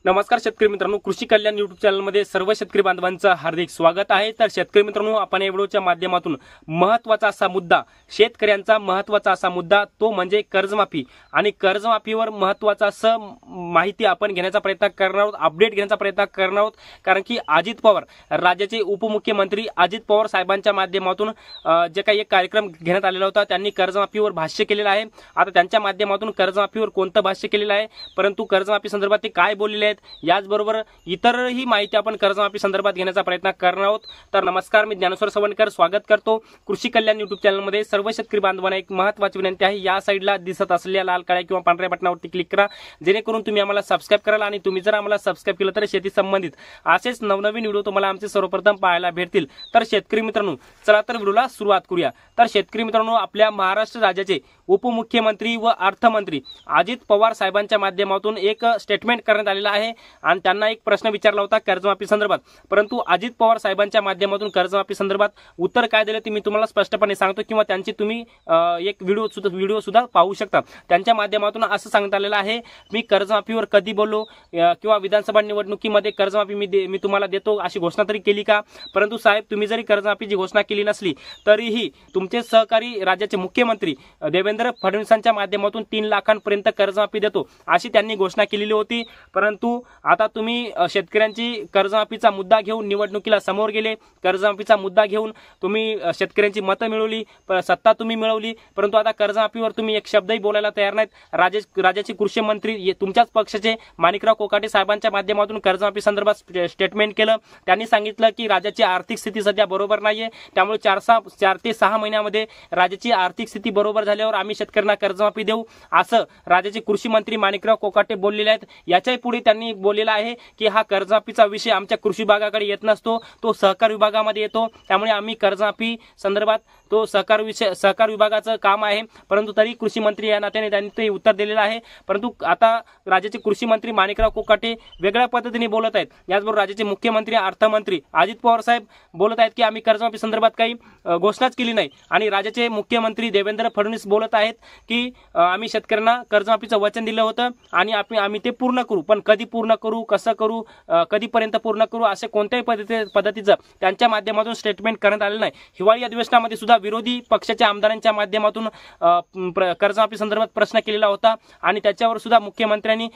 नमस्कार शेतकरी मित्रांनो, कृषी कल्याण युट्यूब चॅनलमध्ये सर्व शेतकरी बांधवांचं हार्दिक स्वागत आहे। तर शेतकरी मित्रांनो, आपण या व्हिडिओच्या माध्यमातून महत्त्वाचा असा मुद्दा, शेतकऱ्यांचा महत्त्वाचा असा मुद्दा तो म्हणजे कर्जमाफी आणि कर्जमाफीवर महत्त्वाचा असं माहिती आपण घेण्याचा प्रयत्न करणार आहोत, अपडेट घेण्याचा प्रयत्न करणार आहोत। कारण की अजित पवार, राज्याचे उपमुख्यमंत्री अजित पवार साहेबांच्या माध्यमातून जे काही एक कार्यक्रम घेण्यात आलेला होता, त्यांनी कर्जमाफीवर भाष्य केलेलं आहे। आता त्यांच्या माध्यमातून कर्जमाफीवर कोणतं भाष्य केलेलं आहे, परंतु कर्जमाफी संदर्भात ते काय बोललेले आहेत, याचबरोबर इतरही माहिती आपण कर्जमाफी संदर्भात घेण्याचा प्रयत्न करणार आहोत। तर नमस्कार, मी ज्ञानेश्वर सवणकर स्वागत करतो कृषी कल्याण युट्यूब चॅनलमध्ये। सर्व शेतकरी बांधवांना एक महत्त्वाची विनंती आहे, या साईडला दिसत असलेल्या लाल काळ्या किंवा पांढऱ्या बटनावरती क्लिक करा, जेणेकरून तुम्ही आम्हाला सबस्क्राइब कराल आणि तुम्ही जर आम्हाला सबस्क्राइब केलं तर शेती संबंधित असेच नवनवीन व्हिडिओ तुम्हाला आमचे सर्वप्रथम पाहायला भेटतील। तर शेतकरी मित्रांनो, चला तर व्हिडिओला सुरुवात करूया। तर शेतकरी मित्रांनो, आपल्या महाराष्ट्र राज्याचे उपमुख्यमंत्री व अर्थमंत्री अजित पवार साहेबांच्या माध्यमातून एक स्टेटमेंट करण्यात आलेला आहे आणि त्यांना एक प्रश्न विचारला होता कर्जमाफी संदर्भात, परंतु अजित पवार साहेबांच्या माध्यमातून कर्जमाफी संदर्भात उत्तर काय दिले ते मी तुम्हाला स्पष्टपणे सांगतो, किंवा त्यांची तुम्ही एक व्हिडिओ सुद्धा पाहू शकता। त्यांच्या माध्यमातून असं सांगण्यात आलेलं आहे, मी कर्जमाफीवर कधी बोललो किंवा विधानसभा निवडणुकीमध्ये कर्जमाफी मी तुम्हाला देतो अशी घोषणा तरी केली का? परंतु साहेब, तुम्ही जरी कर्जमाफीची घोषणा केली नसली तरीही तुमचे सहकारी राज्याचे मुख्यमंत्री देवेंद्र फडणवीसांच्या माध्यमातून 3 लाखांपर्यंत कर्जमाफी देतो अशी त्यांनी घोषणा केलेली होती। परंतु आता तुम्ही शेतकऱ्यांची कर्जमाफीचा मुद्दा घेऊन निवडणुकीला समोर गेले, कर्जमाफीचा मुद्दा घेऊन तुम्ही शेतकऱ्यांची मतं मिळवली, सत्ता तुम्ही मिळवली, परंतु आता कर्जमाफीवर तुम्ही एक शब्दही बोलायला तयार नाहीत। राज्याचे कृषी मंत्री तुमच्याच पक्षाचे माणिकराव कोकाटे साहेबांच्या माध्यमातून कर्जमाफी संदर्भात स्टेटमेंट केलं। त्यांनी सांगितलं की राज्याची आर्थिक स्थिती सध्या बरोबर नाहीये, त्यामुळे 4 ते 6 महिन्यामध्ये राज्याची आर्थिक स्थिती बरोबर झाल्यावर आम्ही शेतकऱ्यांना कर्जमाफी देऊ, असं राज्याचे कृषी मंत्री माणिकराव कोकाटे बोललेले आहेत। याच्याही पुढे त्यांनी बोललेलं आहे की हा कर्जमाफीचा विषय आमच्या कृषी विभागाकडे येत नसतो, तो सहकार विभागामध्ये येतो, त्यामुळे आम्ही कर्जमाफी संदर्भात तो सहकार विभागाचं काम आहे। परंतु तरी कृषी मंत्री या नात्याने त्यांनी ते उत्तर दिलेलं आहे। परंतु आता राज्याचे कृषी मंत्री माणिकराव कोकाटे वेगळ्या पद्धतीने बोलत आहेत। याचबरोबर राज्याचे मुख्यमंत्री अर्थमंत्री अजित पवार साहेब बोलत आहेत की आम्ही कर्जमाफी संदर्भात काही घोषणाच केली नाही, आणि राज्याचे मुख्यमंत्री देवेंद्र फडणवीस बोलत आहेत की आम्ही शेतकऱ्यांना कर्जमाफीचं वचन दिलं होतं आणि आम्ही ते पूर्ण करू, पण कधी पूर्ण करू, कसं करू, कधीपर्यंत पूर्ण करू, असे कोणत्याही पद्धतीचं त्यांच्या माध्यमातून स्टेटमेंट करण्यात आलेलं नाही। हिवाळी अधिवेशनामध्ये सुद्धा विरोधी पक्षाच्या आमदारांच्या माध्यमातून कर्जमाफी संदर्भात प्रश्न केलेला होता आणि त्याच्यावर सुद्धा मुख्यमंत्र्यांनी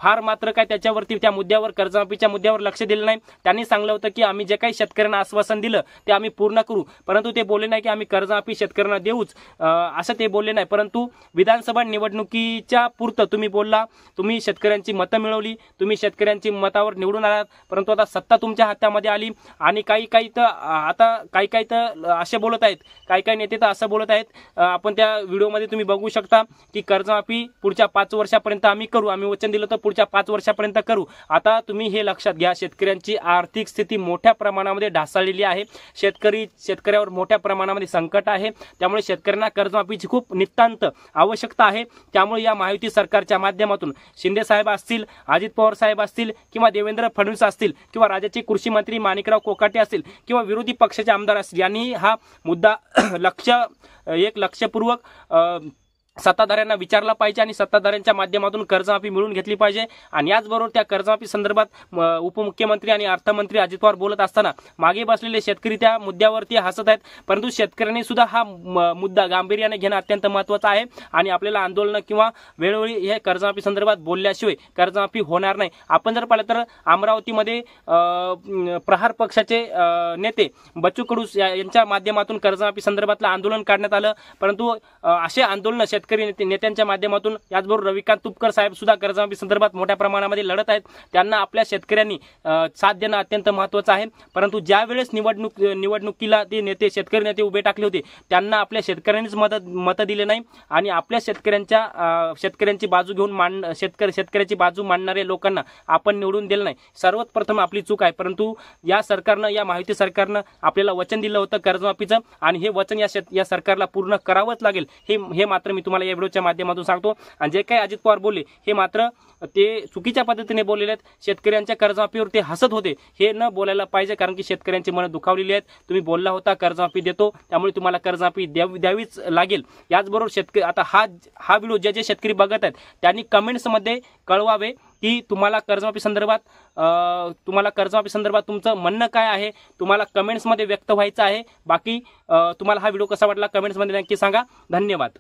फार मात्र काय त्याच्यावरती त्या मुद्द्यावर, कर्जमाफीच्या मुद्द्यावर लक्ष दिलं नाही। त्यांनी सांगितलं होतं की आम्ही जे काही शेतकऱ्यांना आश्वासन दिलं ते आम्ही पूर्ण करू, परंतु ते बोलले नाही की आम्ही कर्जमाफी शेतकऱ्यांना देऊच, असं ते बोलले नाही। परंतु विधानसभा निवडणुकीच्या पुरतं तुम्ही बोलला, तुम्ही शेतकऱ्यांची मतं मिळवली, तुम्ही शेतकऱ्यांची मतावर निवडून आलात, परंतु आता सत्ता तुमच्या हातामध्ये आली आणि काही तर असे बोलत आहेत, काही नेते तर असं बोलत आहेत, आपण त्या व्हिडिओमध्ये तुम्ही बघू शकता की कर्जमाफी पुढच्या 5 वर्षापर्यंत आम्ही करू, आम्ही वचन दिलं तर पुढच्या 5 वर्षापर्यंत करू। आता तुम्ही हे लक्षात घ्या, शेतकऱ्यांची आर्थिक स्थिती मोठ्या प्रमाणामध्ये ढासळलेली आहे, शेतकऱ्यावर मोठ्या प्रमाणामध्ये संकट आहे, त्यामुळे शेतकऱ्यांना कर्जमाफीची खूप नितांत आवश्यकता आहे। त्यामुळे या महायुती सरकारच्या माध्यमातून शिंदे साहेब असतील, अजित पवार साहेब असतील, किंवा देवेंद्र फडणवीस असतील, किंवा राज्याचे कृषी मंत्री माणिकराव कोकाटे असतील, किंवा विरोधी पक्षाचे आमदार असतील, यांनी हा मुद्दा लक्षपूर्वक सत्ताधाऱ्यांना विचारला पाहिजे आणि सत्ताधाऱ्यांच्या माध्यमातून कर्जमाफी मिळवून घेतली पाहिजे। आणि याचबरोबर त्या कर्जमाफी संदर्भात उपमुख्यमंत्री आणि अर्थमंत्री अजित पवार बोलत असताना मागे बसलेले शेतकरी त्या मुद्द्यावरती हसत आहेत, परंतु शेतकऱ्यांनी सुद्धा हा मुद्दा गांभीर्याने घेणं अत्यंत महत्त्वाचं आहे आणि आपल्याला आंदोलन किंवा वेळोवेळी हे कर्जमाफी संदर्भात बोलल्याशिवाय कर्जमाफी होणार नाही। आपण जर पाहिलं तर अमरावतीमध्ये प्रहार पक्षाचे नेते बच्चू कडू यांच्या माध्यमातून कर्जमाफी संदर्भातलं आंदोलन काढण्यात आलं, परंतु असे आंदोलन नेत्यांच्या माध्यमातून, याचबरोबर रविकांत तुपकर साहेब सुद्धा कर्जमाफी संदर्भात मोठ्या प्रमाणामध्ये लढत आहेत। त्यांना आपल्या शेतकऱ्यांनी साथ देणं अत्यंत महत्त्वाचं आहे। परंतु ज्या वेळेस निवडणुकीला ते शेतकरी नेते उभे टाकले होते, त्यांना आपल्या शेतकऱ्यांनीच मतं दिले नाही आणि आपल्या शेतकऱ्यांची बाजू घेऊन शेतकऱ्याची बाजू मांडणाऱ्या लोकांना आपण निवडून दिलं नाही। सर्वात प्रथम आपली चूक आहे, परंतु या महायुती सरकारनं आपल्याला वचन दिलं होतं कर्जमाफीचं, आणि हे वचन या सरकारला पूर्ण करावंच लागेल, हे मात्र मी तुम्हाला तुम्हाला या व्हिडिओच्या माध्यमातून सांगतो। आणि जे काही अजित पवार बोलले हे मात्र ते चुकीच्या पद्धतीने बोललेले आहेत। शेतकऱ्यांच्या कर्जमाफीवर ते हसत होते, हे न बोलायला पाहिजे, कारण की शेतकऱ्यांची मनं दुखावलेली आहेत। तुम्ही बोलला होता कर्जमाफी देतो, त्यामुळे तुम्हाला कर्जमाफी द्यावीच लागेल। याचबरोबर शेतकरी आता हा व्हिडिओ जे शेतकरी बघत आहेत त्यांनी कमेंट्समध्ये कळवावे की तुम्हाला कर्जमाफी संदर्भात तुमचं म्हणणं काय आहे, तुम्हाला कमेंट्समध्ये व्यक्त व्हायचं आहे। बाकी तुम्हाला हा व्हिडिओ कसा वाटला कमेंट्समध्ये नक्की सांगा। धन्यवाद।